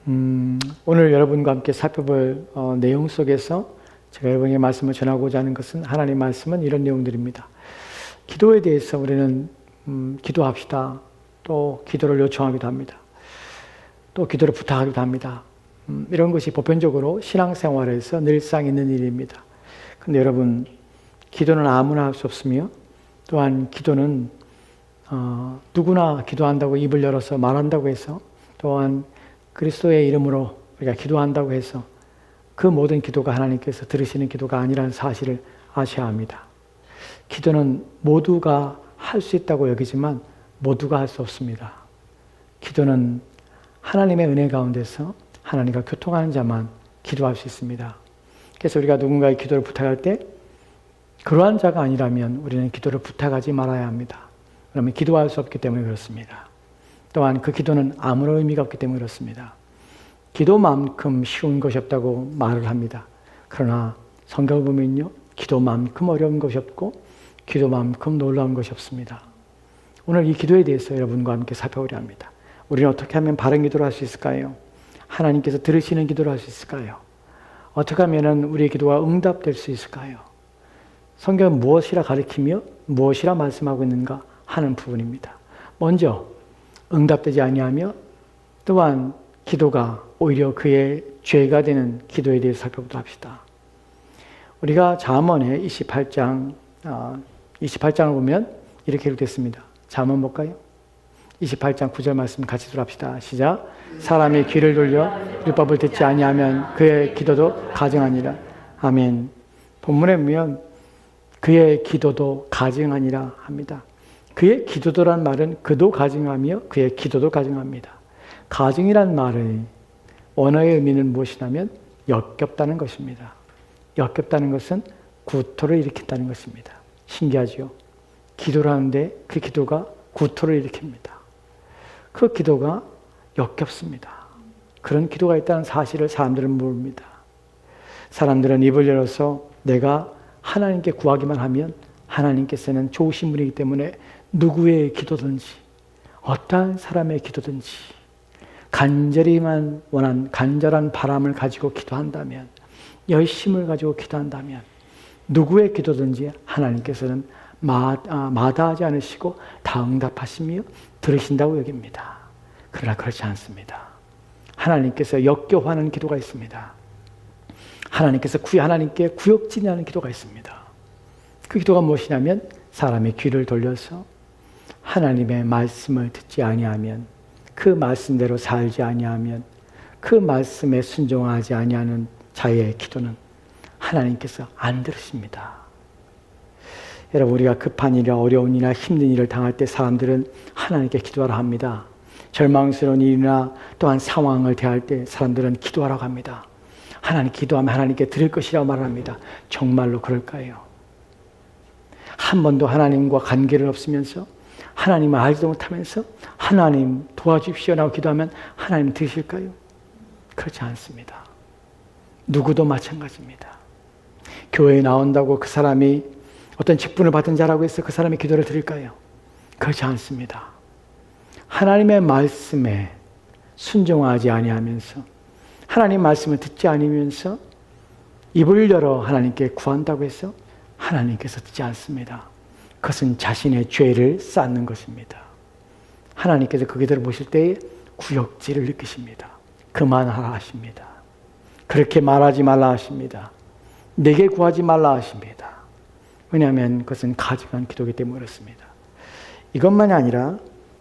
오늘 여러분과 함께 살펴볼 내용 속에서 제가 여러분에게 말씀을 전하고자 하는 것은 하나님의 말씀은 이런 내용들입니다. 기도에 대해서 우리는 기도합시다. 또 기도를 요청하기도 합니다. 또 기도를 부탁하기도 합니다. 이런 것이 보편적으로 신앙생활에서 늘상 있는 일입니다. 그런데 여러분, 기도는 아무나 할 수 없으며 또한 기도는 누구나 기도한다고 입을 열어서 말한다고 해서 또한 그리스도의 이름으로 우리가 기도한다고 해서 그 모든 기도가 하나님께서 들으시는 기도가 아니라는 사실을 아셔야 합니다. 기도는 모두가 할 수 있다고 여기지만 모두가 할 수 없습니다. 기도는 하나님의 은혜 가운데서 하나님과 교통하는 자만 기도할 수 있습니다. 그래서 우리가 누군가의 기도를 부탁할 때 그러한 자가 아니라면 우리는 기도를 부탁하지 말아야 합니다. 그러면 기도할 수 없기 때문에 그렇습니다. 또한 그 기도는 아무런 의미가 없기 때문에 그렇습니다. 기도만큼 쉬운 것이 없다고 말을 합니다. 그러나 성경을 보면요, 기도만큼 어려운 것이 없고 기도만큼 놀라운 것이 없습니다. 오늘 이 기도에 대해서 여러분과 함께 살펴보려 합니다. 우리는 어떻게 하면 바른 기도를 할 수 있을까요? 하나님께서 들으시는 기도를 할 수 있을까요? 어떻게 하면 우리의 기도가 응답될 수 있을까요? 성경은 무엇이라 가르치며 무엇이라 말씀하고 있는가 하는 부분입니다. 먼저 응답되지 아니하며 또한 기도가 오히려 그의 죄가 되는 기도에 대해서 살펴보도록 합시다. 우리가 잠언의 28장을 보면 이렇게 기록됐습니다. 잠언 볼까요? 28장 9절 말씀 같이 들어갑시다. 시작. 사람의 귀를 돌려 율법을 듣지 아니하면 그의 기도도 가증하니라. 아멘. 본문에 보면 그의 기도도 가증하니라 합니다. 그의 기도도란 말은 그도 가증하며 그의 기도도 가증합니다. 가증이란 말의 원어의 의미는 무엇이냐면 역겹다는 것입니다. 역겹다는 것은 구토를 일으킨다는 것입니다. 신기하죠? 기도를 하는데 그 기도가 구토를 일으킵니다. 그 기도가 역겹습니다. 그런 기도가 있다는 사실을 사람들은 모릅니다. 사람들은 입을 열어서 내가 하나님께 구하기만 하면 하나님께서는 좋으신 분이기 때문에 누구의 기도든지 어떠한 사람의 기도든지 간절히만 원한 간절한 바람을 가지고 기도한다면, 열심을 가지고 기도한다면 누구의 기도든지 하나님께서는 마다하지 않으시고 다 응답하시며 들으신다고 여깁니다. 그러나 그렇지 않습니다. 하나님께서 역겨워하는 기도가 있습니다. 하나님께서 하나님께 구역질하는 기도가 있습니다. 그 기도가 무엇이냐면 사람의 귀를 돌려서 하나님의 말씀을 듣지 아니하면, 그 말씀대로 살지 아니하면, 그 말씀에 순종하지 아니하는 자의 기도는 하나님께서 안 들으십니다. 여러분, 우리가 급한 일이나 어려운 일이나 힘든 일을 당할 때 사람들은 하나님께 기도하라 합니다. 절망스러운 일이나 또한 상황을 대할 때 사람들은 기도하라고 합니다. 하나님 기도하면 하나님께 들을 것이라고 말합니다. 정말로 그럴까요? 한 번도 하나님과 관계를 없으면서 하나님을 알지도 못하면서 하나님 도와주십시오라고 기도하면 하나님 들으실까요? 그렇지 않습니다. 누구도 마찬가지입니다. 교회에 나온다고 그 사람이 어떤 직분을 받은 자라고 해서 그 사람의 기도를 들을까요? 그렇지 않습니다. 하나님의 말씀에 순종하지 아니하면서 하나님 말씀을 듣지 않으면서 입을 열어 하나님께 구한다고 해서 하나님께서 듣지 않습니다. 그것은 자신의 죄를 쌓는 것입니다. 하나님께서 그 기도를 보실 때에 구역질을 느끼십니다. 그만하라 하십니다. 그렇게 말하지 말라 하십니다. 내게 구하지 말라 하십니다. 왜냐하면 그것은 가증한 기도이기 때문에 그렇습니다. 이것만이 아니라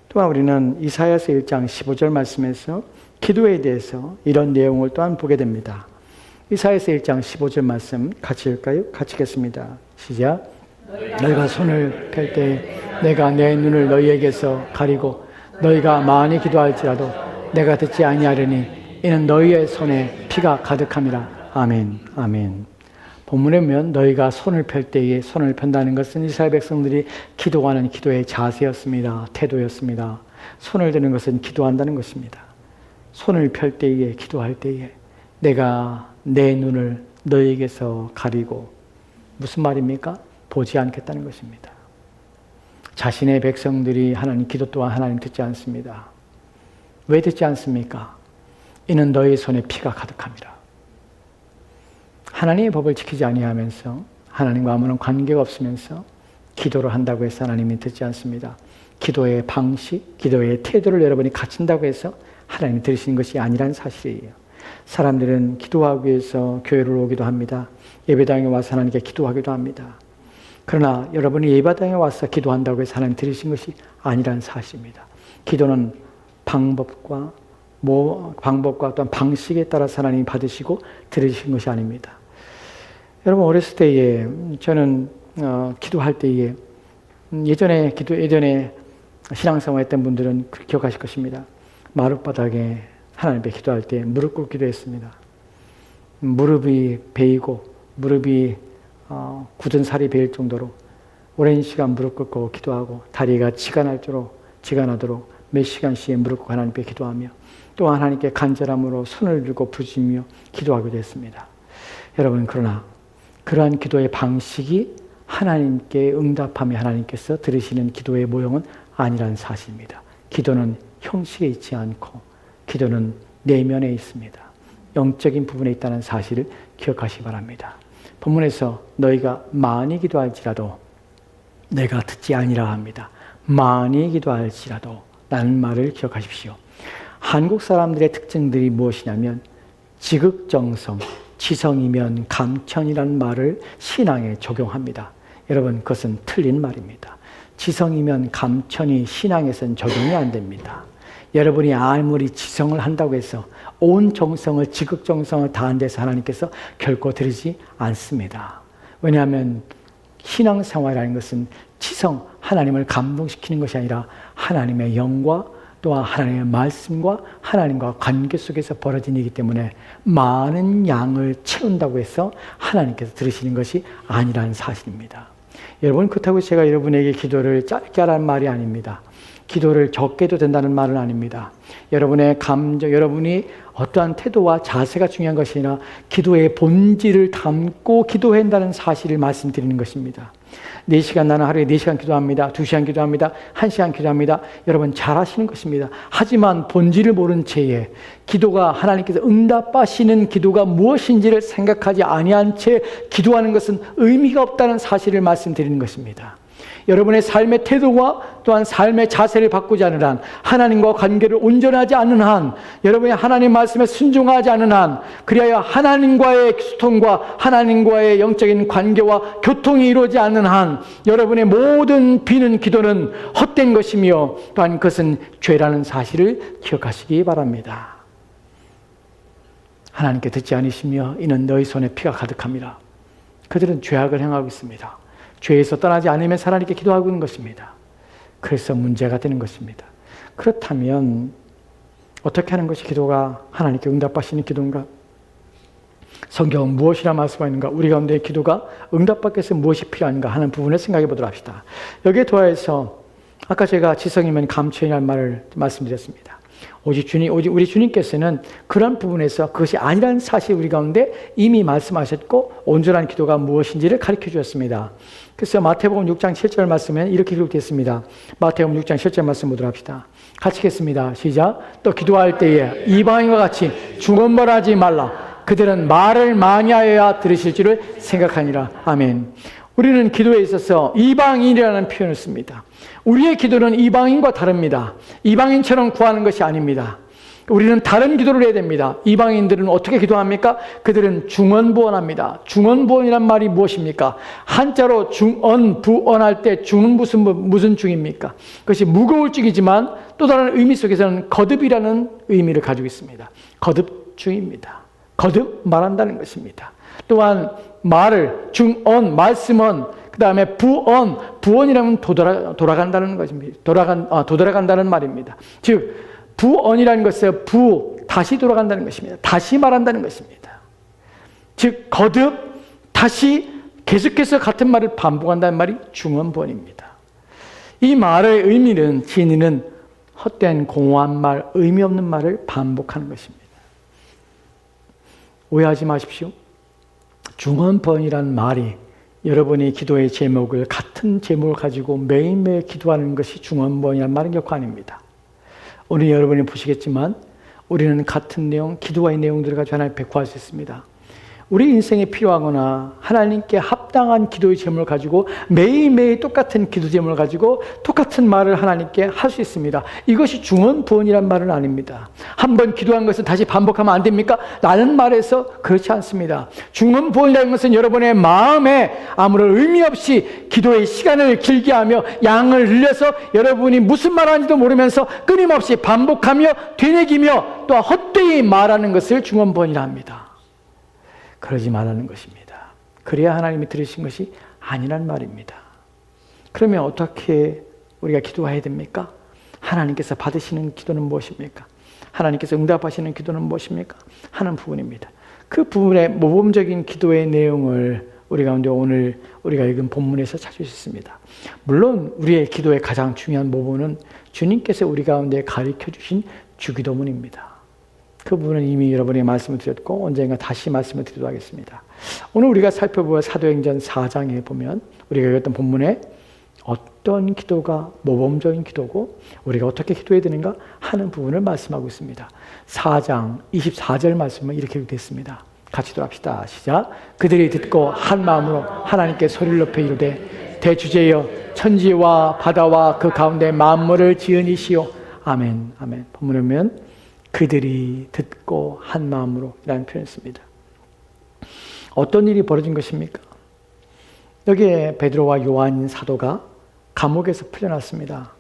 또한 우리는 이사야서 1장 15절 말씀에서 기도에 대해서 이런 내용을 또한 보게 됩니다. 이사야서 1장 15절 말씀 같이 읽을까요? 같이 읽겠습니다. 시작. 너희가 손을 펼 때 내가 내 눈을 너희에게서 가리고 너희가 많이 기도할지라도 내가 듣지 아니하려니 이는 너희의 손에 피가 가득함이라. 아멘. 아멘. 본문에 보면 너희가 손을 펼 때에 손을 편다는 것은 이스라엘 백성들이 기도하는 기도의 자세였습니다. 태도였습니다. 손을 드는 것은 기도한다는 것입니다. 손을 펼 때에 기도할 때에 내가 내 눈을 너희에게서 가리고, 무슨 말입니까? 보지 않겠다는 것입니다. 자신의 백성들이 하나님 기도 또한 하나님 듣지 않습니다. 왜 듣지 않습니까? 이는 너희 손에 피가 가득함이라. 하나님의 법을 지키지 아니하면서 하나님과 아무런 관계가 없으면서 기도를 한다고 해서 하나님이 듣지 않습니다. 기도의 방식, 기도의 태도를 여러분이 갖춘다고 해서 하나님이 들으시는 것이 아니라는 사실이에요. 사람들은 기도하기 위해서 교회를 오기도 합니다. 예배당에 와서 하나님께 기도하기도 합니다. 그러나 여러분이 예배당에 와서 기도한다고 해서 하나님 들으신 것이 아니라는 사실입니다. 기도는 방법과 또한 방식에 따라서 하나님이 받으시고 들으신 것이 아닙니다. 여러분 어렸을 때에 저는 기도할 때에 예전에 신앙생활 했던 분들은 기억하실 것입니다. 마룻바닥에 하나님 앞에 기도할 때 무릎 꿇고 기도했습니다. 무릎이 베이고 무릎이 굳은 살이 베일 정도로 오랜 시간 무릎 꿇고 기도하고 다리가 지가 나도록 몇 시간씩 무릎 꿇고 하나님 앞에 기도하며 또 하나님께 간절함으로 손을 들고 부르짖으며 기도하기도 했습니다. 여러분 그러나 그러한 기도의 방식이 하나님께 응답하며 하나님께서 들으시는 기도의 모형은 아니라는 사실입니다. 기도는 형식에 있지 않고 기도는 내면에 있습니다. 영적인 부분에 있다는 사실을 기억하시기 바랍니다. 본문에서 너희가 많이 기도할지라도 내가 듣지 아니라 합니다. 많이 기도할지라도 라는 말을 기억하십시오. 한국 사람들의 특징들이 무엇이냐면 지극정성, 지성이면 감천이라는 말을 신앙에 적용합니다. 여러분 그것은 틀린 말입니다. 지성이면 감천이 신앙에선 적용이 안 됩니다. 여러분이 아무리 지성을 한다고 해서 온 정성을 지극정성을 다한 데서 하나님께서 결코 들으지 않습니다. 왜냐하면 신앙생활이라는 것은 지성, 하나님을 감동시키는 것이 아니라 하나님의 영과 또한 하나님의 말씀과 하나님과 관계 속에서 벌어진 일이기 때문에 많은 양을 채운다고 해서 하나님께서 들으시는 것이 아니라는 사실입니다. 여러분 그렇다고 제가 여러분에게 기도를 짧게 하라는 말이 아닙니다. 기도를 적게 해도 된다는 말은 아닙니다. 여러분의 감정, 여러분이 어떠한 태도와 자세가 중요한 것이 아니라 기도의 본질을 담고 기도해야 한다는 사실을 말씀드리는 것입니다. 4시간 나는 하루에 4시간 기도합니다. 2시간 기도합니다. 1시간 기도합니다. 여러분 잘하시는 것입니다. 하지만 본질을 모른 채에 기도가 하나님께서 응답하시는 기도가 무엇인지를 생각하지 아니한 채 기도하는 것은 의미가 없다는 사실을 말씀드리는 것입니다. 여러분의 삶의 태도와 또한 삶의 자세를 바꾸지 않는 한, 하나님과 관계를 온전하지 않는 한, 여러분이 하나님 말씀에 순종하지 않는 한, 그리하여 하나님과의 소통과 하나님과의 영적인 관계와 교통이 이루어지지 않는 한, 여러분의 모든 비는 기도는 헛된 것이며 또한 그것은 죄라는 사실을 기억하시기 바랍니다. 하나님께 듣지 않으시며 이는 너희 손에 피가 가득함이라. 그들은 죄악을 행하고 있습니다. 죄에서 떠나지 않으면 하나님께 기도하고 있는 것입니다. 그래서 문제가 되는 것입니다. 그렇다면 어떻게 하는 것이 기도가 하나님께 응답하시는 기도인가? 성경은 무엇이라 말씀하고 있는가? 우리 가운데 기도가 응답받기 위해서 무엇이 필요한가 하는 부분을 생각해 보도록 합시다. 여기에 더해서 아까 제가 지성이면 감천이라는 말을 말씀드렸습니다. 오직 우리 주님께서는 그런 부분에서 그것이 아니라는 사실 우리 가운데 이미 말씀하셨고 온전한 기도가 무엇인지를 가르쳐 주셨습니다. 그래서 마태복음 6장 7절 말씀에 이렇게 기록되어 마태복음 6장 7절 말씀 보도록 합시다. 같이 읽겠습니다. 시작. 또 기도할 때에 이방인과 같이 중언부언하지 말라. 그들은 말을 많이 하여야 들으실 줄을 생각하니라. 아멘. 우리는 기도에 있어서 이방인이라는 표현을 씁니다. 우리의 기도는 이방인과 다릅니다. 이방인처럼 구하는 것이 아닙니다. 우리는 다른 기도를 해야 됩니다. 이방인들은 어떻게 기도합니까? 그들은 중언부언합니다. 중언부언이란 말이 무엇입니까? 한자로 중언부언할 때 중은 무슨 중입니까? 그것이 무거울 중이지만 또 다른 의미 속에서는 거듭이라는 의미를 가지고 있습니다. 거듭 중입니다. 거듭 말한다는 것입니다. 또한 말을 중언, 말씀언, 그 다음에 부언이라면 돌아간다는 것입니다. 돌아간다는 말입니다. 즉 부언이라는 것은 다시 돌아간다는 것입니다. 다시 말한다는 것입니다. 즉 거듭 다시 계속해서 같은 말을 반복한다는 말이 중언부언입니다. 이 말의 의미는 진리는 헛된 공허한 말, 의미 없는 말을 반복하는 것입니다. 오해하지 마십시오. 중언부언이라는 말이 여러분이 기도의 제목을 같은 제목을 가지고 매일매일 기도하는 것이 중언부언이라는 말은 결코 아닙니다. 오늘 여러분이 보시겠지만 우리는 같은 내용, 기도와의 내용들을 가지고 하나님 앞에 구할 수 있습니다. 우리 인생에 필요하거나 하나님께 합당한 기도의 제목을 가지고 매일매일 똑같은 기도 제목을 가지고 똑같은 말을 하나님께 할 수 있습니다. 이것이 중언부언이란 말은 아닙니다. 한번 기도한 것을 다시 반복하면 안 됩니까? 라는 말에서 그렇지 않습니다. 중언부언이라는 것은 여러분의 마음에 아무런 의미 없이 기도의 시간을 길게 하며 양을 늘려서 여러분이 무슨 말하는지도 모르면서 끊임없이 반복하며 되뇌기며 또 헛되이 말하는 것을 중언부언이라 합니다. 그러지 말라는 것입니다. 그래야 하나님이 들으신 것이 아니란 말입니다. 그러면 어떻게 우리가 기도해야 됩니까? 하나님께서 받으시는 기도는 무엇입니까? 하나님께서 응답하시는 기도는 무엇입니까? 하는 부분입니다. 그 부분의 모범적인 기도의 내용을 우리 가운데 오늘 우리가 읽은 본문에서 찾을 수 있습니다. 물론 우리의 기도의 가장 중요한 모범은 주님께서 우리 가운데 가르쳐 주신 주기도문입니다. 그 부분은 이미 여러분에게 말씀을 드렸고 언젠가 다시 말씀을 드리도록 하겠습니다. 오늘 우리가 살펴볼 사도행전 4장에 보면 우리가 읽었던 본문에 어떤 기도가 모범적인 기도고 우리가 어떻게 기도해야 되는가 하는 부분을 말씀하고 있습니다. 4장 24절 말씀은 이렇게 읽겠습니다. 같이 돌아갑시다. 시작. 그들이 듣고 한 마음으로 하나님께 소리를 높여 이르되 대주제여 천지와 바다와 그 가운데 만물을 지은 이시오. 아멘. 아멘. 본문에 보면 그들이 듣고 한 마음으로 라는 표현을 씁니다. 어떤 일이 벌어진 것입니까? 여기에 베드로와 요한 사도가 감옥에서 풀려났습니다.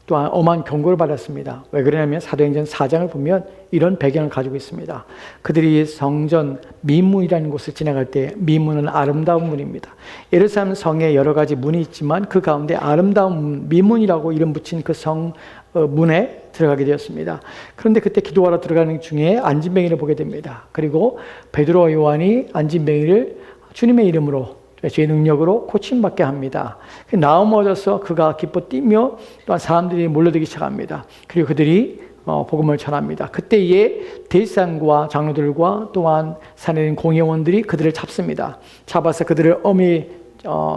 또한 엄한 경고를 받았습니다. 왜 그러냐면 사도행전 4장을 보면 이런 배경을 가지고 있습니다. 그들이 성전 미문이라는 곳을 지나갈 때 미문은 아름다운 문입니다. 예루살렘 성에 여러 가지 문이 있지만 그 가운데 아름다운 미문이라고 이름 붙인 그 성 문에 들어가게 되었습니다. 그런데 그때 기도하러 들어가는 중에 안진뱅이를 보게 됩니다. 그리고 베드로와 요한이 안진뱅이를 주님의 이름으로 주의 능력으로 고침받게 합니다. 나음 얻어서 그가 기뻐 뛰며 또한 사람들이 몰려들기 시작합니다. 그리고 그들이 복음을 전합니다. 그때에 대제사장과 장로들과 또한 산에 공회원들이 그들을 잡습니다. 잡아서 그들을 엄히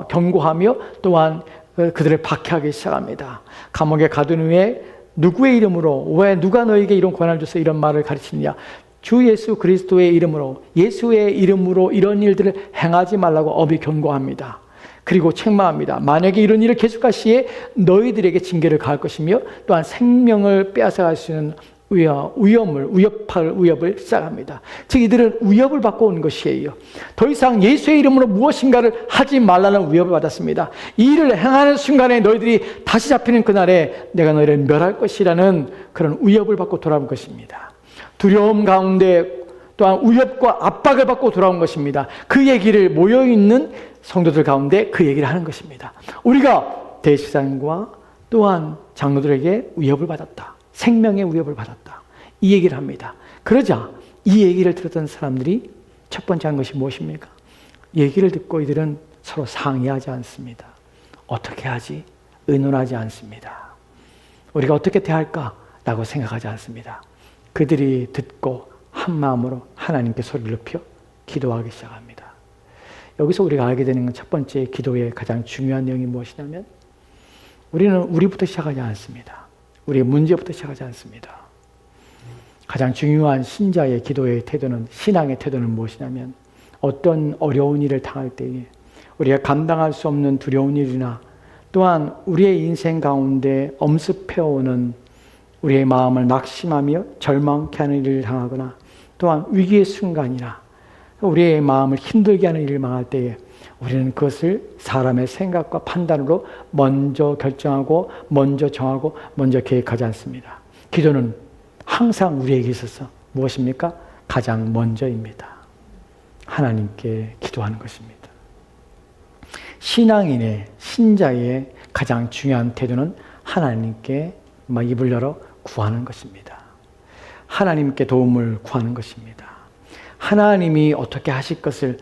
경고하며 또한 그들을 박해하기 시작합니다. 감옥에 가둔 후에 누구의 이름으로 왜 누가 너에게 이런 권한을 줘서 이런 말을 가르치느냐? 주 예수 그리스도의 이름으로 예수의 이름으로 이런 일들을 행하지 말라고 엄히 경고합니다. 그리고 책망합니다. 만약에 이런 일을 계속할 시에 너희들에게 징계를 가할 것이며 또한 생명을 빼앗아갈 수 있는 위협을 시작합니다. 즉 이들은 위협을 받고 온 것이에요. 더 이상 예수의 이름으로 무엇인가를 하지 말라는 위협을 받았습니다. 이 일을 행하는 순간에 너희들이 다시 잡히는 그날에 내가 너희를 멸할 것이라는 그런 위협을 받고 돌아온 것입니다. 두려움 가운데 또한 위협과 압박을 받고 돌아온 것입니다. 그 얘기를 모여있는 성도들 가운데 그 얘기를 하는 것입니다. 우리가 대제사장과 또한 장로들에게 위협을 받았다. 생명의 위협을 받았다. 이 얘기를 합니다. 그러자 이 얘기를 들었던 사람들이 첫 번째 한 것이 무엇입니까? 얘기를 듣고 이들은 서로 상의하지 않습니다. 어떻게 하지? 의논하지 않습니다. 우리가 어떻게 대할까라고 생각하지 않습니다. 그들이 듣고 한 마음으로 하나님께 소리를 높여 기도하기 시작합니다. 여기서 우리가 알게 되는 첫 번째 기도의 가장 중요한 내용이 무엇이냐면 우리는 우리부터 시작하지 않습니다. 우리의 문제부터 시작하지 않습니다. 가장 중요한 신자의 기도의 태도는 신앙의 태도는 무엇이냐면 어떤 어려운 일을 당할 때에 우리가 감당할 수 없는 두려운 일이나 또한 우리의 인생 가운데 엄습해오는 우리의 마음을 낙심하며 절망케 하는 일을 당하거나 또한 위기의 순간이나 우리의 마음을 힘들게 하는 일을 당할 때에 우리는 그것을 사람의 생각과 판단으로 먼저 결정하고 먼저 정하고 먼저 계획하지 않습니다. 기도는 항상 우리에게 있어서 무엇입니까? 가장 먼저입니다. 하나님께 기도하는 것입니다. 신앙인의 신자의 가장 중요한 태도는 하나님께 입을 열어 구하는 것입니다. 하나님께 도움을 구하는 것입니다. 하나님이 어떻게 하실 것을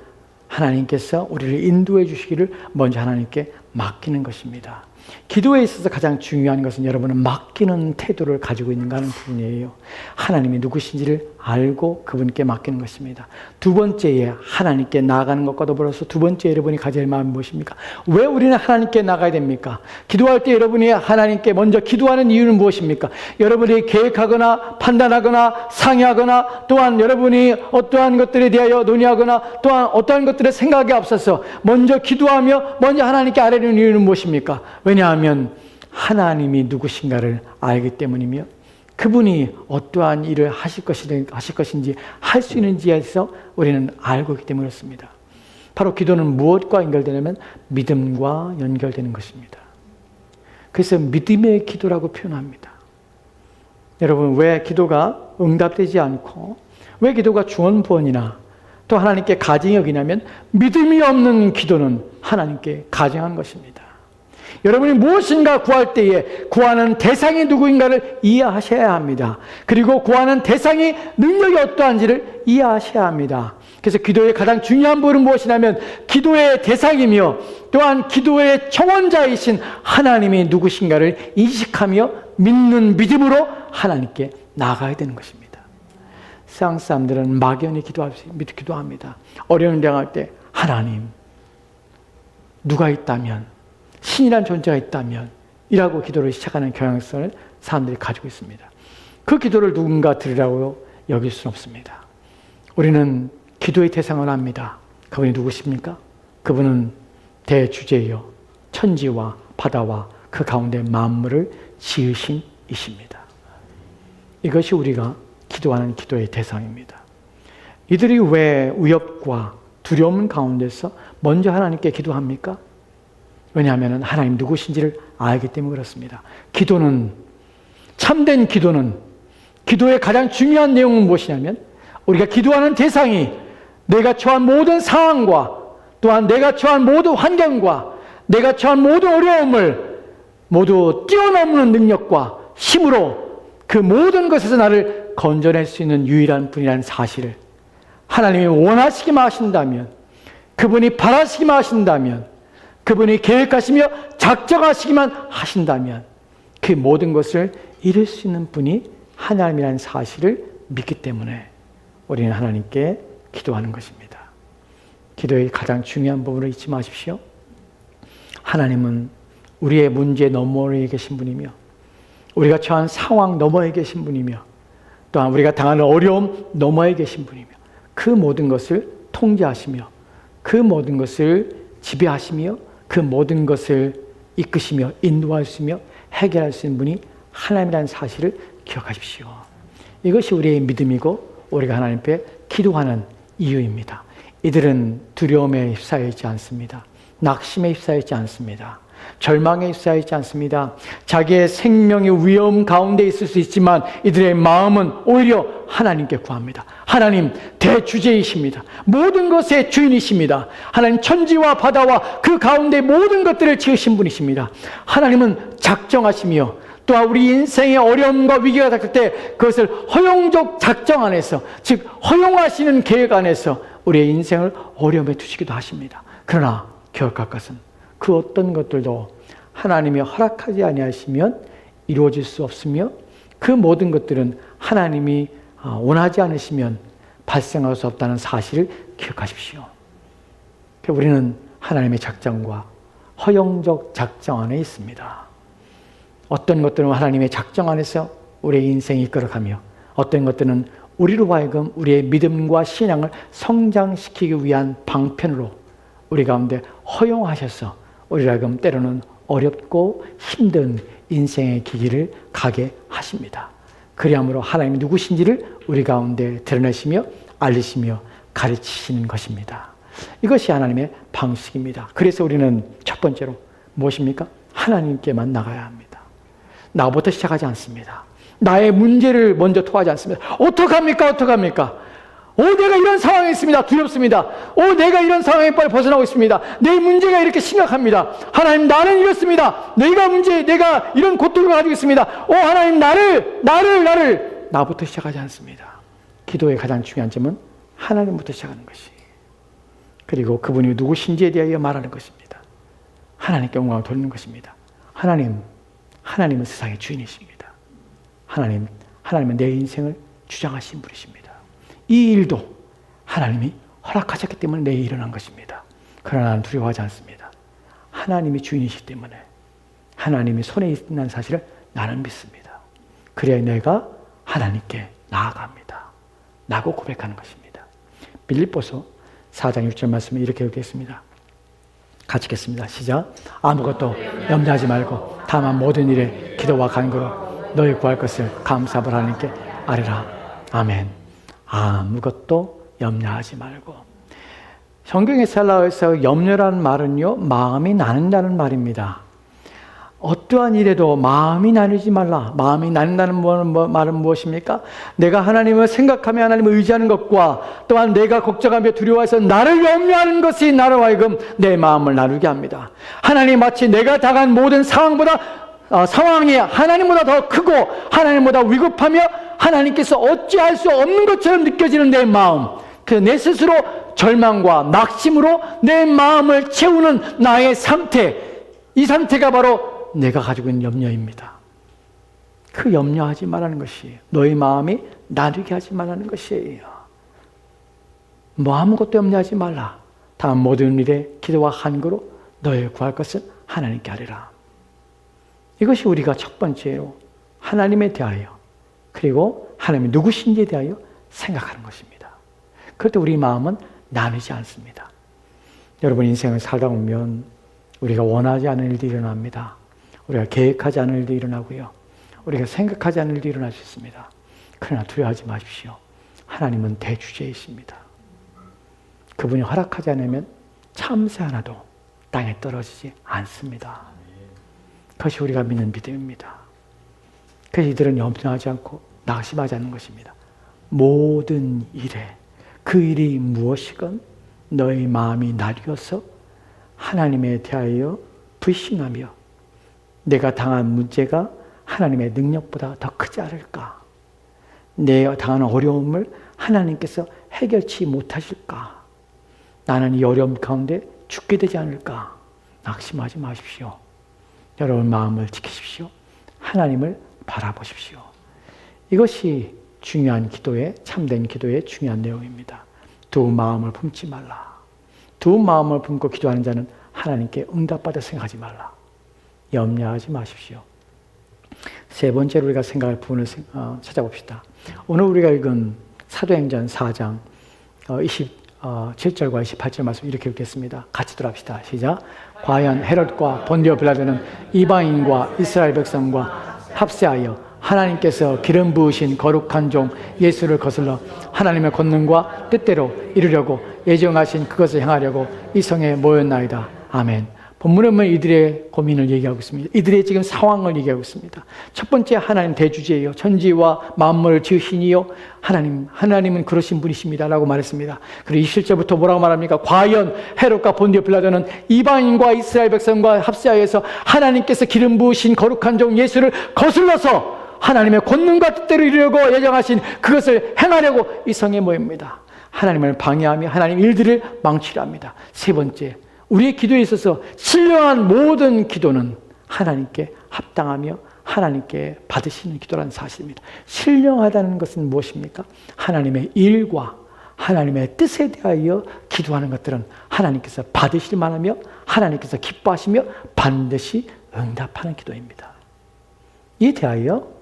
하나님께서 우리를 인도해 주시기를 먼저 하나님께 맡기는 것입니다. 기도에 있어서 가장 중요한 것은 여러분은 맡기는 태도를 가지고 있는가 하는 부분이에요. 하나님이 누구신지를 알고 그분께 맡기는 것입니다. 두 번째에 하나님께 나아가는 것과 더불어서 두 번째 여러분이 가져야 할 마음이 무엇입니까? 왜 우리는 하나님께 나가야 됩니까? 기도할 때 여러분이 하나님께 먼저 기도하는 이유는 무엇입니까? 여러분이 계획하거나 판단하거나 상의하거나 또한 여러분이 어떠한 것들에 대하여 논의하거나 또한 어떠한 것들에 생각에 앞서서 먼저 기도하며 먼저 하나님께 아뢰는 이유는 무엇입니까? 왜냐하면 하나님이 누구신가를 알기 때문이며 그분이 어떠한 일을 하실 것인지 할 수 있는지에서 우리는 알고 있기 때문에 그렇습니다. 바로 기도는 무엇과 연결되냐면 믿음과 연결되는 것입니다. 그래서 믿음의 기도라고 표현합니다. 여러분, 왜 기도가 응답되지 않고 왜 기도가 중언부언이나 또 하나님께 가증히 여기냐면 믿음이 없는 기도는 하나님께 가증한 것입니다. 여러분이 무엇인가 구할 때에 구하는 대상이 누구인가를 이해하셔야 합니다. 그리고 구하는 대상이 능력이 어떠한지를 이해하셔야 합니다. 그래서 기도의 가장 중요한 부분은 무엇이냐면 기도의 대상이며 또한 기도의 청원자이신 하나님이 누구신가를 인식하며 믿는 믿음으로 하나님께 나아가야 되는 것입니다. 세상 사람들은 막연히 기도합니다. 어려운 당할 때 하나님 누가 있다면 신이란 존재가 있다면 이라고 기도를 시작하는 경향성을 사람들이 가지고 있습니다. 그 기도를 누군가 들으라고 여길 수는 없습니다. 우리는 기도의 대상을 압니다. 그분이 누구십니까? 그분은 대주제요 천지와 바다와 그 가운데 만물을 지으신 이십니다. 이것이 우리가 기도하는 기도의 대상입니다. 이들이 왜 위협과 두려움 가운데서 먼저 하나님께 기도합니까? 왜냐하면 하나님 누구신지를 알기 때문에 그렇습니다. 기도는, 참된 기도는, 기도의 가장 중요한 내용은 무엇이냐면 우리가 기도하는 대상이 내가 처한 모든 상황과 또한 내가 처한 모든 환경과 내가 처한 모든 어려움을 모두 뛰어넘는 능력과 힘으로 그 모든 것에서 나를 건져낼 수 있는 유일한 분이라는 사실을 하나님이 원하시기만 하신다면, 그분이 바라시기만 하신다면, 그분이 계획하시며 작정하시기만 하신다면 그 모든 것을 이룰 수 있는 분이 하나님이라는 사실을 믿기 때문에 우리는 하나님께 기도하는 것입니다. 기도의 가장 중요한 부분을 잊지 마십시오. 하나님은 우리의 문제 너머에 계신 분이며 우리가 처한 상황 너머에 계신 분이며 또한 우리가 당하는 어려움 너머에 계신 분이며 그 모든 것을 통제하시며 그 모든 것을 지배하시며 그 모든 것을 이끄시며 인도하시며 해결할 수 있는 분이 하나님이라는 사실을 기억하십시오. 이것이 우리의 믿음이고 우리가 하나님 앞에 기도하는 이유입니다. 이들은 두려움에 휩싸여 있지 않습니다. 낙심에 휩싸여 있지 않습니다. 절망에 휩싸여 있지 않습니다. 자기의 생명이 위험 가운데 있을 수 있지만 이들의 마음은 오히려 하나님께 구합니다. 하나님 대주제이십니다. 모든 것의 주인이십니다. 하나님 천지와 바다와 그 가운데 모든 것들을 지으신 분이십니다. 하나님은 작정하시며 또한 우리 인생의 어려움과 위기가 닥칠 때 그것을 허용적 작정 안에서, 즉 허용하시는 계획 안에서 우리의 인생을 어려움에 두시기도 하십니다. 그러나 기억할 것은 그 어떤 것들도 하나님이 허락하지 아니하시면 이루어질 수 없으며 그 모든 것들은 하나님이 원하지 않으시면 발생할 수 없다는 사실을 기억하십시오. 우리는 하나님의 작정과 허용적 작정 안에 있습니다. 어떤 것들은 하나님의 작정 안에서 우리의 인생이 이끌어가며 어떤 것들은 우리로 하여금 우리의 믿음과 신앙을 성장시키기 위한 방편으로 우리 가운데 허용하셔서 우리로 하여금 때로는 어렵고 힘든 인생의 길을 가게 하십니다. 그리함으로 하나님이 누구신지를 우리 가운데 드러내시며 알리시며 가르치시는 것입니다. 이것이 하나님의 방식입니다. 그래서 우리는 첫 번째로 무엇입니까? 하나님께만 나가야 합니다. 나부터 시작하지 않습니다. 나의 문제를 먼저 토하지 않습니다. 어떡합니까? 내가 이런 상황에 있습니다. 두렵습니다. 내가 이런 상황에 빨리 벗어나고 있습니다. 내 문제가 이렇게 심각합니다. 하나님, 나는 이렇습니다. 내가 이런 고통을 가지고 있습니다. 하나님, 나부터 시작하지 않습니다. 기도의 가장 중요한 점은 하나님부터 시작하는 것이, 그리고 그분이 누구신지에 대하여 말하는 것입니다. 하나님께 영광을 돌리는 것입니다. 하나님은 세상의 주인이십니다. 하나님은 내 인생을 주장하신 분이십니다. 이 일도 하나님이 허락하셨기 때문에 내 일이 일어난 것입니다. 그러나 나는 두려워하지 않습니다. 하나님이 주인이시기 때문에 하나님이 손에 있는 사실을 나는 믿습니다. 그래야 내가 하나님께 나아갑니다. 라고 고백하는 것입니다. 빌립보서 4장 6절 말씀을 이렇게 읽겠습니다. 같이 읽겠습니다. 시작. 아무것도 염려하지 말고 다만 모든 일에 기도와 간구로 너희 구할 것을 감사함으로 하나님께 아뢰라. 아멘. 아무것도 염려하지 말고. 성경의 헬라어에서 염려라는 말은요, 마음이 나눈다는 말입니다. 어떠한 일에도 마음이 나누지 말라. 마음이 나눈다는 말은 무엇입니까? 내가 하나님을 생각하며 하나님을 의지하는 것과 또한 내가 걱정하며 두려워해서 나를 염려하는 것이 나로 하여금 내 마음을 나누게 합니다. 하나님 마치 내가 당한 모든 상황이 하나님보다 더 크고 하나님보다 위급하며 하나님께서 어찌할 수 없는 것처럼 느껴지는 내 마음, 그래서 내 스스로 절망과 낙심으로 내 마음을 채우는 나의 상태, 이 상태가 바로 내가 가지고 있는 염려입니다. 그 염려하지 말라는 것이 너희 마음이 나누게 하지 말라는 것이에요. 뭐 아무것도 염려하지 말라. 다만 모든 일에 기도와 간구로 너희 구할 것을 하나님께 아뢰라. 이것이 우리가 첫 번째로 하나님에 대하여 그리고 하나님이 누구신지에 대하여 생각하는 것입니다. 그럴 때 우리 마음은 나누지 않습니다. 여러분 인생을 살다 보면 우리가 원하지 않은 일도 일어납니다. 우리가 계획하지 않은 일도 일어나고요. 우리가 생각하지 않은 일도 일어날 수 있습니다. 그러나 두려워하지 마십시오. 하나님은 대주제이십니다. 그분이 허락하지 않으면 참새 하나도 땅에 떨어지지 않습니다. 그것이 우리가 믿는 믿음입니다. 그래서 이들은 염려하지 않고 낙심하지 않는 것입니다. 모든 일에 그 일이 무엇이건 너의 마음이 나뉘어서 하나님에 대하여 불신하며 내가 당한 문제가 하나님의 능력보다 더 크지 않을까? 내가 당하는 어려움을 하나님께서 해결치 못하실까? 나는 이 어려움 가운데 죽게 되지 않을까? 낙심하지 마십시오. 여러분 마음을 지키십시오. 하나님을 바라보십시오. 이것이 중요한 기도의, 참된 기도의 중요한 내용입니다. 두 마음을 품지 말라. 두 마음을 품고 기도하는 자는 하나님께 응답받아 생각하지 말라. 염려하지 마십시오. 세 번째로 우리가 생각할 부분을 찾아봅시다. 오늘 우리가 읽은 사도행전 4장 27절과 28절 말씀 이렇게 읽겠습니다. 같이 들어갑시다. 시작. 과연 헤롯과 본디오 빌라도는 이방인과 이스라엘 백성과 합세하여 하나님께서 기름 부으신 거룩한 종 예수를 거슬러 하나님의 권능과 뜻대로 이루려고 예정하신 그것을 향하려고 이 성에 모였나이다. 아멘. 본문에 보면 이들의 고민을 얘기하고 있습니다. 이들의 지금 상황을 얘기하고 있습니다. 첫 번째 하나님 대주제예요. 천지와 만물을 지으시니요. 하나님은 그러신 분이십니다. 라고 말했습니다. 그리고 27절부터 뭐라고 말합니까? 과연 헤롯과 본디오 빌라도는 이방인과 이스라엘 백성과 합세하여서 하나님께서 기름 부으신 거룩한 종 예수를 거슬러서 하나님의 권능과 뜻대로 이루려고 예정하신 그것을 행하려고 이 성에 모입니다. 하나님을 방해하며 하나님 일들을 망치려 합니다. 세 번째, 우리의 기도에 있어서 신령한 모든 기도는 하나님께 합당하며 하나님께 받으시는 기도라는 사실입니다. 신령하다는 것은 무엇입니까? 하나님의 일과 하나님의 뜻에 대하여 기도하는 것들은 하나님께서 받으실 만하며 하나님께서 기뻐하시며 반드시 응답하는 기도입니다. 이에 대하여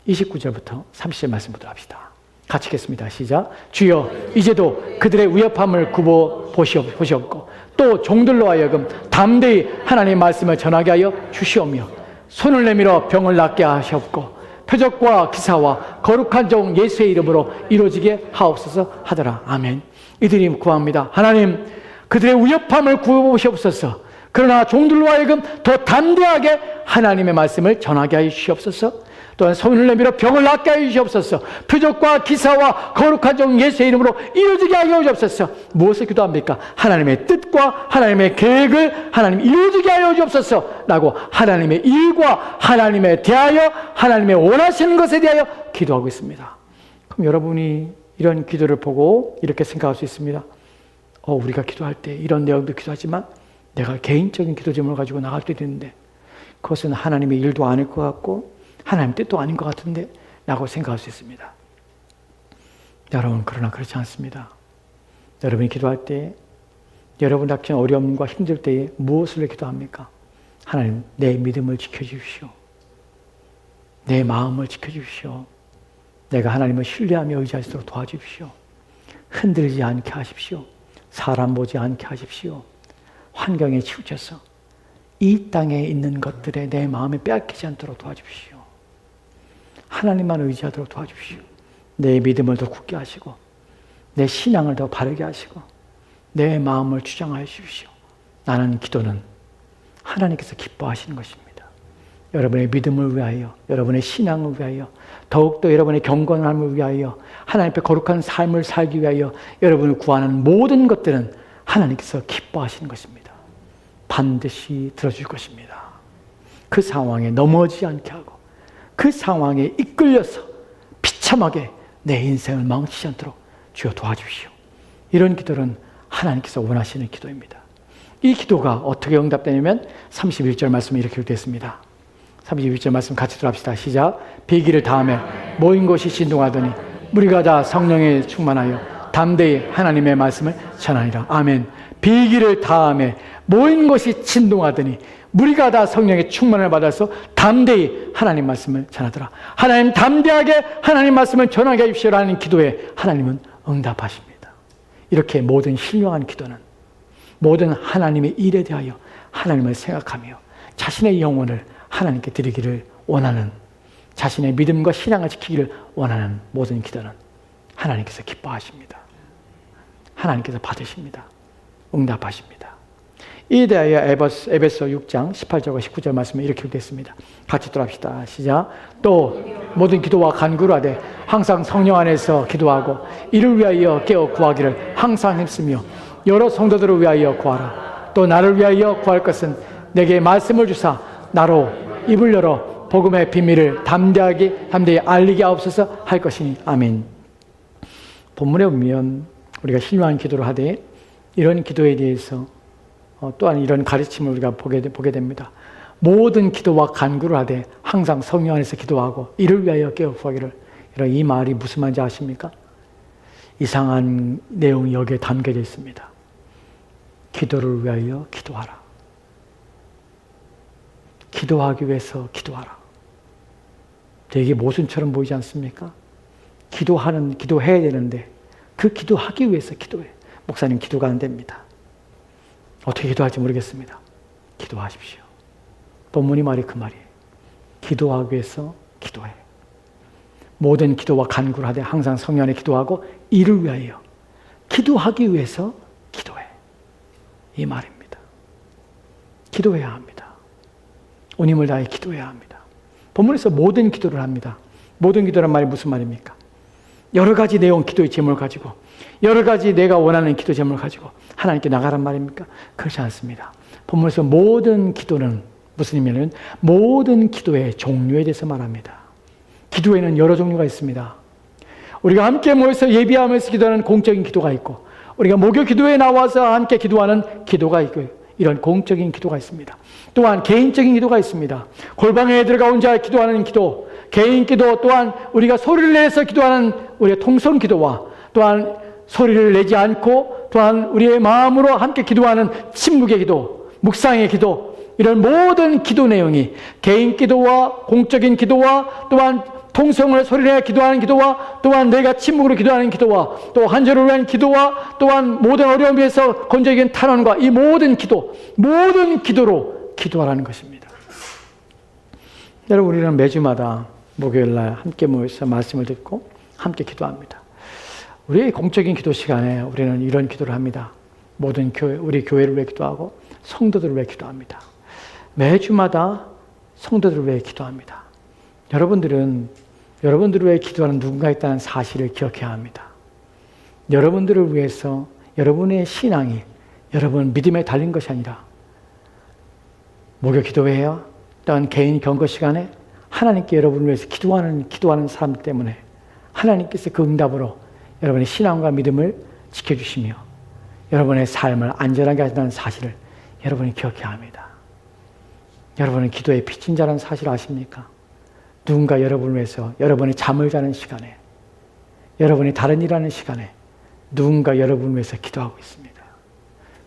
29절부터 30절 말씀 보도록 합시다. 같이 읽겠습니다. 시작. 주여 이제도 그들의 위협함을 굽어 보시옵고 또 종들로 하여금 담대히 하나님의 말씀을 전하게 하여 주시오며 손을 내밀어 병을 낫게 하시옵고 표적과 기사와 거룩한 종 예수의 이름으로 이루어지게 하옵소서 하더라. 아멘. 이들이 구합니다. 하나님 그들의 위협함을 구해보시옵소서. 그러나 종들로 하여금 더 담대하게 하나님의 말씀을 전하게 하여 주시옵소서. 또한 손을 내밀어 병을 낫게 하여 주시옵소서. 표적과 기사와 거룩한 종 예수의 이름으로 이루어지게 하여 주옵소서. 무엇을 기도합니까? 하나님의 뜻과 하나님의 계획을 하나님 이루어지게 하여 주옵소서 라고 하나님의 일과 하나님에 대하여 하나님의 원하시는 것에 대하여 기도하고 있습니다. 그럼 여러분이 이런 기도를 보고 이렇게 생각할 수 있습니다. 우리가 기도할 때 이런 내용도 기도하지만 내가 개인적인 기도 제목을 가지고 나갈 때도 있는데 그것은 하나님의 일도 아닐 것 같고 하나님 뜻도 아닌 것 같은데 라고 생각할 수 있습니다. 여러분, 그러나 그렇지 않습니다. 여러분이 기도할 때, 여러분 닥친 어려움과 힘들 때에 무엇을 기도합니까? 하나님, 내 믿음을 지켜주십시오. 내 마음을 지켜주십시오. 내가 하나님을 신뢰하며 의지할 수 있도록 도와주십시오. 흔들리지 않게 하십시오. 사람 보지 않게 하십시오. 환경에 치우쳐서 이 땅에 있는 것들에 내 마음에 빼앗기지 않도록 도와주십시오. 하나님만 의지하도록 도와주십시오. 내 믿음을 더 굳게 하시고 내 신앙을 더 바르게 하시고 내 마음을 주장하여 주십시오. 나는 기도는 하나님께서 기뻐하시는 것입니다. 여러분의 믿음을 위하여, 여러분의 신앙을 위하여, 더욱더 여러분의 경건함을 위하여, 하나님 앞에 거룩한 삶을 살기 위하여 여러분을 구하는 모든 것들은 하나님께서 기뻐하시는 것입니다. 반드시 들어줄 것입니다. 그 상황에 넘어지지 않게 하고 그 상황에 이끌려서 비참하게 내 인생을 망치지 않도록 주여 도와주시오. 이런 기도는 하나님께서 원하시는 기도입니다. 이 기도가 어떻게 응답되냐면 31절 말씀에 이렇게 되어 있습니다. 31절 말씀 같이 들어갑시다. 시작. 비기를 다음에 모인 곳이 진동하더니 무리가 다 성령에 충만하여 담대히 하나님의 말씀을 전하니라. 아멘. 비기를 다음에 모인 곳이 진동하더니 무리가 다 성령의 충만을 받아서 담대히 하나님 말씀을 전하더라. 하나님, 담대하게 하나님 말씀을 전하게 해주시라는 기도에 하나님은 응답하십니다. 이렇게 모든 신령한 기도는 모든 하나님의 일에 대하여 하나님을 생각하며 자신의 영혼을 하나님께 드리기를 원하는, 자신의 믿음과 신앙을 지키기를 원하는 모든 기도는 하나님께서 기뻐하십니다. 하나님께서 받으십니다. 응답하십니다. 이에 대하여 에베소 6장 18절과 19절 말씀에 이렇게 되었습니다. 같이 들어갑시다. 시작. 또 모든 기도와 간구를 하되 항상 성령 안에서 기도하고 이를 위하여 깨어 구하기를 항상 힘쓰며 여러 성도들을 위하여 구하라. 또 나를 위하여 구할 것은 내게 말씀을 주사 나로 입을 열어 복음의 비밀을 담대히 알리게 하옵소서 할 것이니. 아멘. 본문에 보면 우리가 신령한 기도를 하되 이런 기도에 대해서 또한 이런 가르침을 우리가 보게 됩니다. 모든 기도와 간구를 하되 항상 성령 안에서 기도하고 이를 위하여 깨어 구하기를. 이 말이 무슨 말인지 아십니까? 이상한 내용이 여기에 담겨져 있습니다. 기도를 위하여 기도하라. 기도하기 위해서 기도하라. 되게 모순처럼 보이지 않습니까? 기도해야 되는데 그 기도하기 위해서 기도해. 목사님, 기도가 안 됩니다. 어떻게 기도할지 모르겠습니다. 기도하십시오. 본문이 말이 그 말이에요. 기도하기 위해서 기도해. 모든 기도와 간구를 하되 항상 성령 안에 기도하고 이를 위하여 기도하기 위해서 기도해. 이 말입니다. 기도해야 합니다. 온 힘을 다해 기도해야 합니다. 본문에서 모든 기도를 합니다. 모든 기도란 말이 무슨 말입니까? 여러 가지 내용 기도의 제목을 가지고 여러 가지 내가 원하는 기도 제목을 가지고 하나님께 나가란 말입니까? 그렇지 않습니다. 본문에서 모든 기도는 무슨 의미냐면 모든 기도의 종류에 대해서 말합니다. 기도에는 여러 종류가 있습니다. 우리가 함께 모여서 예비하면서 기도하는 공적인 기도가 있고 우리가 목요 기도에 나와서 함께 기도하는 기도가 있고 이런 공적인 기도가 있습니다. 또한 개인적인 기도가 있습니다. 골방에 들어가 혼자 기도하는 기도, 개인 기도, 또한 우리가 소리를 내서 기도하는 우리의 통성 기도와 또한 소리를 내지 않고 또한 우리의 마음으로 함께 기도하는 침묵의 기도, 묵상의 기도, 이런 모든 기도 내용이 개인 기도와 공적인 기도와 또한 통성을 소리내어 기도하는 기도와 또한 내가 침묵으로 기도하는 기도와 또 한절을 위한 기도와 또한 모든 어려움에서 건져진 탄원과 이 모든 기도, 모든 기도로 기도하라는 것입니다. 여러분, 우리는 매주마다 목요일날 함께 모여서 말씀을 듣고 함께 기도합니다. 우리의 공적인 기도 시간에 우리는 이런 기도를 합니다. 모든 우리 교회를 위해 기도하고 성도들을 위해 기도합니다. 매주마다 성도들을 위해 기도합니다. 여러분들을 위해 기도하는 누군가 있다는 사실을 기억해야 합니다. 여러분들을 위해서 여러분의 신앙이 여러분 믿음에 달린 것이 아니라 목요 기도회와 또한 개인 경거 시간에 하나님께 여러분을 위해서 기도하는 사람 때문에 하나님께서 그 응답으로 여러분의 신앙과 믿음을 지켜주시며 여러분의 삶을 안전하게 하신다는 사실을 여러분이 기억해야 합니다. 여러분은 기도의 빚진 자라는 사실 아십니까? 누군가 여러분을 위해서 여러분의 잠을 자는 시간에 여러분이 다른 일하는 시간에 누군가 여러분을 위해서 기도하고 있습니다.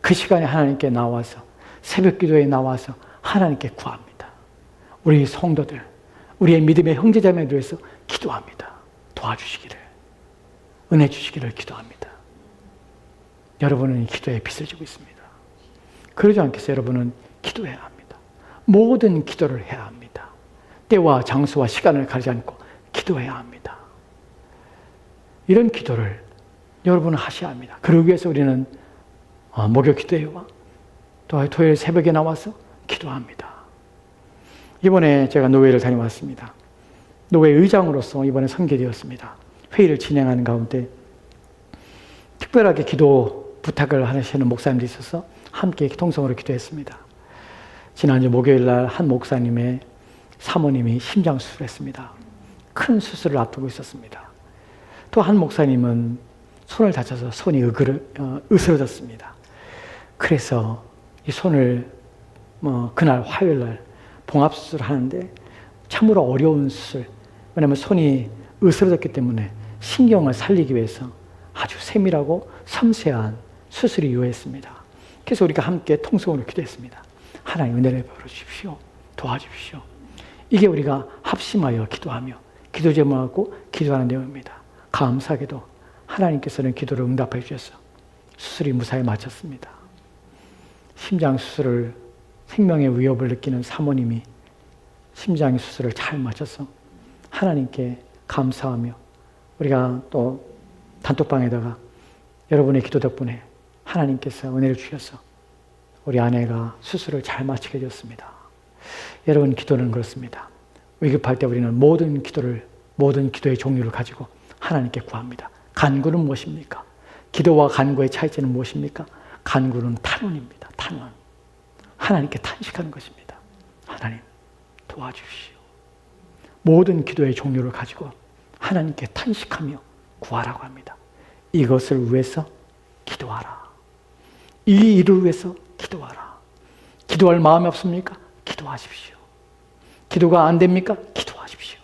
그 시간에 하나님께 나와서 새벽 기도에 나와서 하나님께 구합니다. 우리 성도들, 우리의 믿음의 형제자매를 위해서 기도합니다. 도와주시기를, 은혜 주시기를 기도합니다. 여러분은 기도에 빚을 지고 있습니다. 그러지 않겠어요? 여러분은 기도해야 합니다. 모든 기도를 해야 합니다. 때와 장소와 시간을 가리지 않고 기도해야 합니다. 이런 기도를 여러분은 하셔야 합니다. 그러기 위해서 우리는 목요 기도회와 또 토요일 새벽에 나와서 기도합니다. 이번에 제가 노회를 다녀왔습니다. 노회 의장으로서 이번에 선교되었습니다. 회의를 진행하는 가운데 특별하게 기도 부탁을 하시는 목사님들이 있어서 함께 통성으로 기도했습니다. 지난주 목요일 날 한 목사님의 사모님이 심장 수술했습니다. 큰 수술을 앞두고 있었습니다. 또 한 목사님은 손을 다쳐서 손이 으스러졌습니다. 그래서 이 손을 그날 화요일 날 봉합수술을 하는데 참으로 어려운 수술, 왜냐하면 손이 으스러졌기 때문에 신경을 살리기 위해서 아주 세밀하고 섬세한 수술이 요했습니다. 그래서 우리가 함께 통성으로 기도했습니다. 하나님 은혜를 베풀어 주십시오. 도와주십시오. 이게 우리가 합심하여 기도하며 기도 제목하고 기도하는 내용입니다. 감사하게도 하나님께서는 기도를 응답해 주셔서 수술이 무사히 마쳤습니다. 심장 수술을 생명의 위협을 느끼는 사모님이 심장 수술을 잘 마쳐서 하나님께 감사하며 우리가 또 단톡방에다가 여러분의 기도 덕분에 하나님께서 은혜를 주셔서 우리 아내가 수술을 잘 마치게 되었습니다. 여러분, 기도는 그렇습니다. 위급할 때 우리는 모든 기도의 종류를 가지고 하나님께 구합니다. 간구는 무엇입니까? 기도와 간구의 차이점은 무엇입니까? 간구는 탄원입니다. 탄원. 하나님께 탄식하는 것입니다. 하나님 도와주시오. 모든 기도의 종류를 가지고 하나님께 탄식하며 구하라고 합니다. 이것을 위해서 기도하라. 이 일을 위해서 기도하라. 기도할 마음이 없습니까? 기도하십시오. 기도가 안 됩니까? 기도하십시오.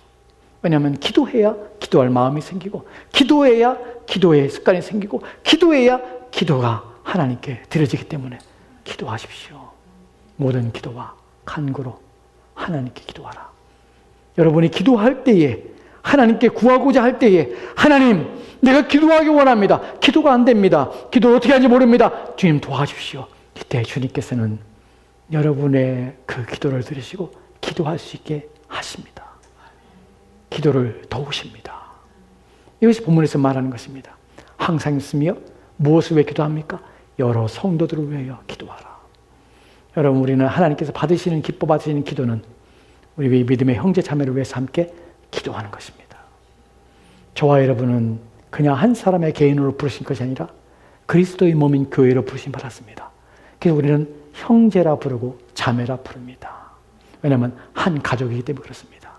왜냐하면 기도해야 기도할 마음이 생기고, 기도해야 기도의 습관이 생기고, 기도해야 기도가 하나님께 드려지기 때문에 기도하십시오. 모든 기도와 간구로 하나님께 기도하라. 여러분이 기도할 때에, 하나님께 구하고자 할 때에, 하나님 내가 기도하기 원합니다. 기도가 안 됩니다. 기도를 어떻게 하는지 모릅니다. 주님 도와주십시오. 이때 주님께서는 여러분의 그 기도를 들으시고 기도할 수 있게 하십니다. 기도를 도우십니다. 이것이 본문에서 말하는 것입니다. 항상 있으며 무엇을 위해 기도합니까? 여러 성도들을 위하여 기도하라. 여러분, 우리는 하나님께서 기뻐 받으시는 기도는 우리 믿음의 형제 자매를 위해서 함께 기도하는 것입니다. 저와 여러분은 그냥 한 사람의 개인으로 부르신 것이 아니라 그리스도의 몸인 교회로 부르심 받았습니다. 그래서 우리는 형제라 부르고 자매라 부릅니다. 왜냐하면 한 가족이기 때문에 그렇습니다.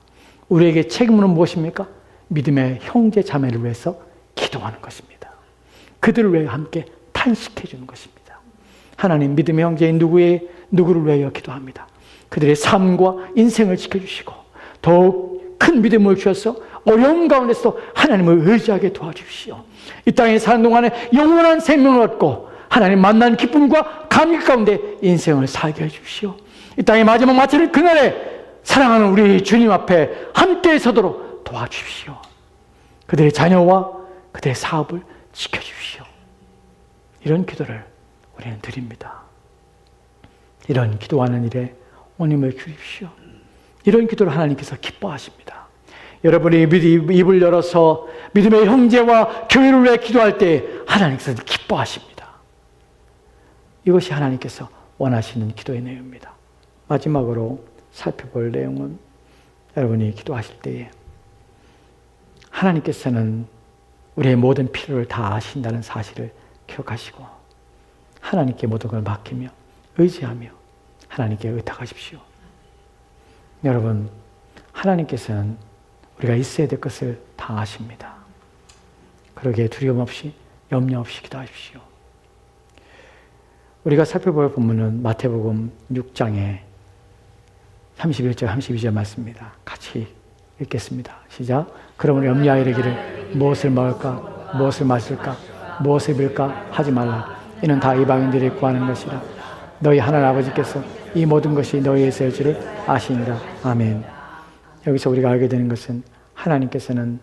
우리에게 책임은 무엇입니까? 믿음의 형제 자매를 위해서 기도하는 것입니다. 그들을 위해 함께 탄식해 주는 것입니다. 하나님 믿음의 형제인 누구를 위하여 기도합니다. 그들의 삶과 인생을 지켜주시고 더욱 큰 믿음을 주셔서 어려운 가운데서 하나님을 의지하게 도와주십시오. 이 땅에 사는 동안에 영원한 생명을 얻고 하나님 만난 기쁨과 감격 가운데 인생을 살게 해주십시오. 이 땅의 마지막 마치는 그날에 사랑하는 우리 주님 앞에 함께 서도록 도와주십시오. 그들의 자녀와 그들의 사업을 지켜주십시오. 이런 기도를 우리는 드립니다. 이런 기도하는 일에 온힘을 주십시오. 이런 기도를 하나님께서 기뻐하십니다. 여러분이 입을 열어서 믿음의 형제와 교회를 위해 기도할 때 하나님께서 기뻐하십니다. 이것이 하나님께서 원하시는 기도의 내용입니다. 마지막으로 살펴볼 내용은 여러분이 기도하실 때에 하나님께서는 우리의 모든 필요를 다 아신다는 사실을 기억하시고 하나님께 모든 걸 맡기며 의지하며 하나님께 의탁하십시오. 여러분, 하나님께서는 우리가 있어야 될 것을 다 아십니다. 그러기에 두려움 없이 염려 없이 기도하십시오. 우리가 살펴볼 본문은 마태복음 6장의 31절 32절 말씀입니다. 같이 읽겠습니다. 시작. 그러므로 염려하여 이르기를 무엇을 먹을까, 무엇을 마실까, 무엇을 입을까 하지 말라. 이는 다 이방인들이 구하는 것이라. 너희 하나님 아버지께서 이 모든 것이 너희의 있을 줄을 아시니라. 아멘. 여기서 우리가 알게 되는 것은 하나님께서는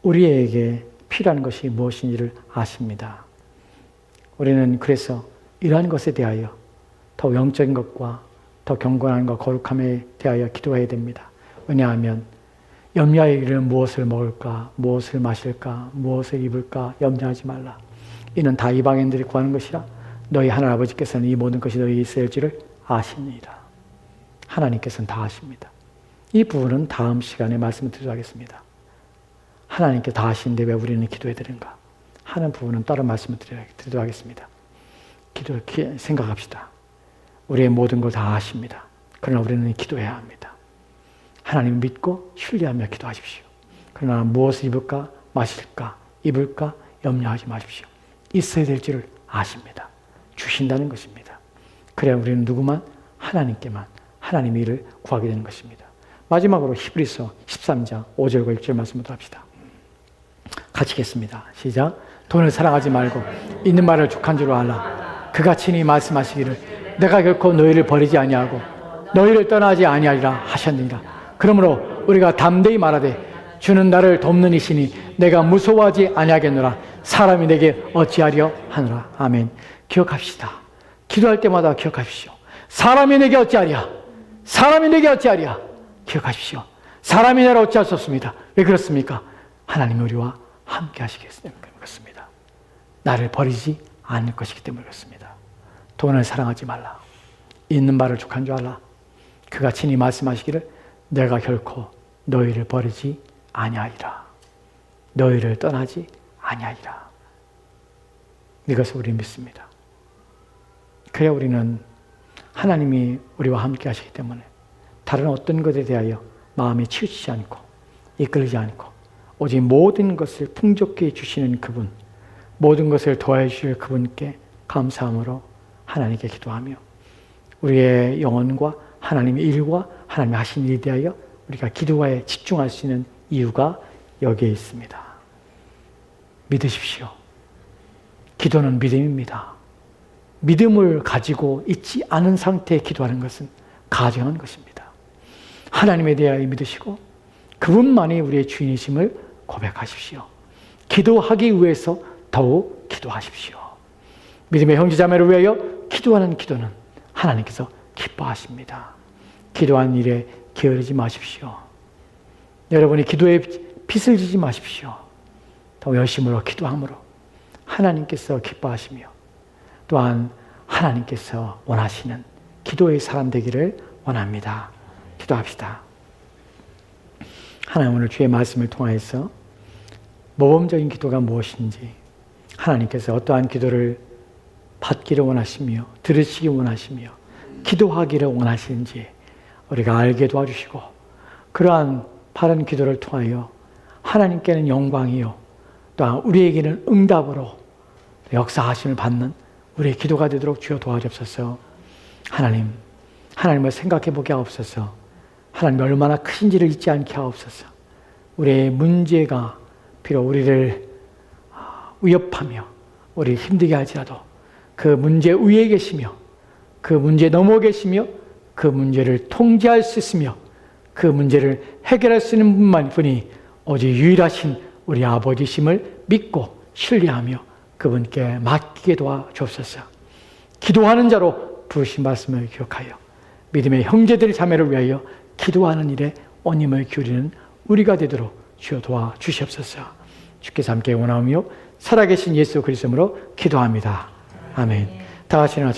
우리에게 필요한 것이 무엇인지를 아십니다. 우리는 그래서 이러한 것에 대하여 더 영적인 것과 더 경건한 것, 거룩함에 대하여 기도해야 됩니다. 왜냐하면 염려하여 이르기를 무엇을 먹을까, 무엇을 마실까, 무엇을 입을까 염려하지 말라. 이는 다 이방인들이 구하는 것이라. 너희 하나님 아버지께서는 이 모든 것이 너희 있을 줄을 아십니다. 하나님께서는 다 아십니다. 이 부분은 다음 시간에 말씀드리도록 하겠습니다. 하나님께 다 아시는데 왜 우리는 기도해야 되는가 하는 부분은 따로 말씀을 드리도록 하겠습니다. 생각합시다. 우리의 모든 걸 다 아십니다. 그러나 우리는 기도해야 합니다. 하나님 믿고 신뢰하며 기도하십시오. 그러나 무엇을 입을까, 마실까, 입을까 염려하지 마십시오. 있어야 될 줄을 아십니다. 주신다는 것입니다. 그래야 우리는 누구만? 하나님께만 하나님의 일을 구하게 되는 것입니다. 마지막으로 히브리서 13장 5절과 6절 말씀부터 합시다. 같이 읽겠습니다. 시작. 돈을 사랑하지 말고 있는 말을 족한 줄 알라. 그가 친히 말씀하시기를 내가 결코 너희를 버리지 아니하고 너희를 떠나지 아니하리라 하셨느니라. 그러므로 우리가 담대히 말하되 주는 나를 돕는 이시니 내가 무서워하지 아니하겠노라. 사람이 내게 어찌하려 하노라. 아멘. 기억합시다. 기도할 때마다 기억하십시오. 사람이 내게 어찌하랴. 사람이 내게 어찌하랴. 기억하십시오. 사람이 나를 어찌할 수 없습니다. 왜 그렇습니까? 하나님이 우리와 함께 하시기 때문에 그렇습니다. 나를 버리지 않을 것이기 때문에 그렇습니다. 돈을 사랑하지 말라. 있는 바를 족한 줄 알라. 그가 친히 말씀하시기를 내가 결코 너희를 버리지 아니하리라. 너희를 떠나지 아니하리라. 이것을 우리는 믿습니다. 그래야 우리는 하나님이 우리와 함께 하시기 때문에 다른 어떤 것에 대하여 마음이 치우치지 않고 이끌리지 않고 오직 모든 것을 풍족히 주시는 그분, 모든 것을 도와주실 그분께 감사함으로 하나님께 기도하며 우리의 영혼과 하나님의 일과 하나님이 하신 일에 대하여 우리가 기도에 집중할 수 있는 이유가 여기에 있습니다. 믿으십시오. 기도는 믿음입니다. 믿음을 가지고 있지 않은 상태에 기도하는 것은 가증한 것입니다. 하나님에 대하여 믿으시고 그분만이 우리의 주인이심을 고백하십시오. 기도하기 위해서 더욱 기도하십시오. 믿음의 형제자매를 위하여 기도하는 기도는 하나님께서 기뻐하십니다. 기도한 일에 게으르지 마십시오. 여러분이 기도에 빚을 지지 마십시오. 더 열심으로 기도함으로 하나님께서 기뻐하시며 또한 하나님께서 원하시는 기도의 사람 되기를 원합니다. 기도합시다. 하나님 오늘 주의 말씀을 통하여서 모범적인 기도가 무엇인지 하나님께서 어떠한 기도를 받기를 원하시며 들으시기 원하시며 기도하기를 원하시는지 우리가 알게 도와주시고 그러한 바른 기도를 통하여 하나님께는 영광이요 또한 우리에게는 응답으로 역사하심을 받는 우리의 기도가 되도록 주여 도와주옵소서. 하나님을 생각해 보게 하옵소서. 하나님이 얼마나 크신지를 잊지 않게 하옵소서. 우리의 문제가 비록 우리를 위협하며 우리를 힘들게 할지라도 그 문제 위에 계시며 그 문제 넘어 계시며 그 문제를 통제할 수 있으며 그 문제를 해결할 수 있는 분이 오직 유일하신 우리 아버지심을 믿고 신뢰하며 그분께 맡기게 도와주옵소서. 기도하는 자로 부르신 말씀을 기억하여 믿음의 형제들 자매를 위하여 기도하는 일에 온 힘을 기울이는 우리가 되도록 주여 도와주시옵소서. 주께서 함께 원하오며 살아계신 예수 그리스도로 기도합니다. 아멘. 다 같이 일어나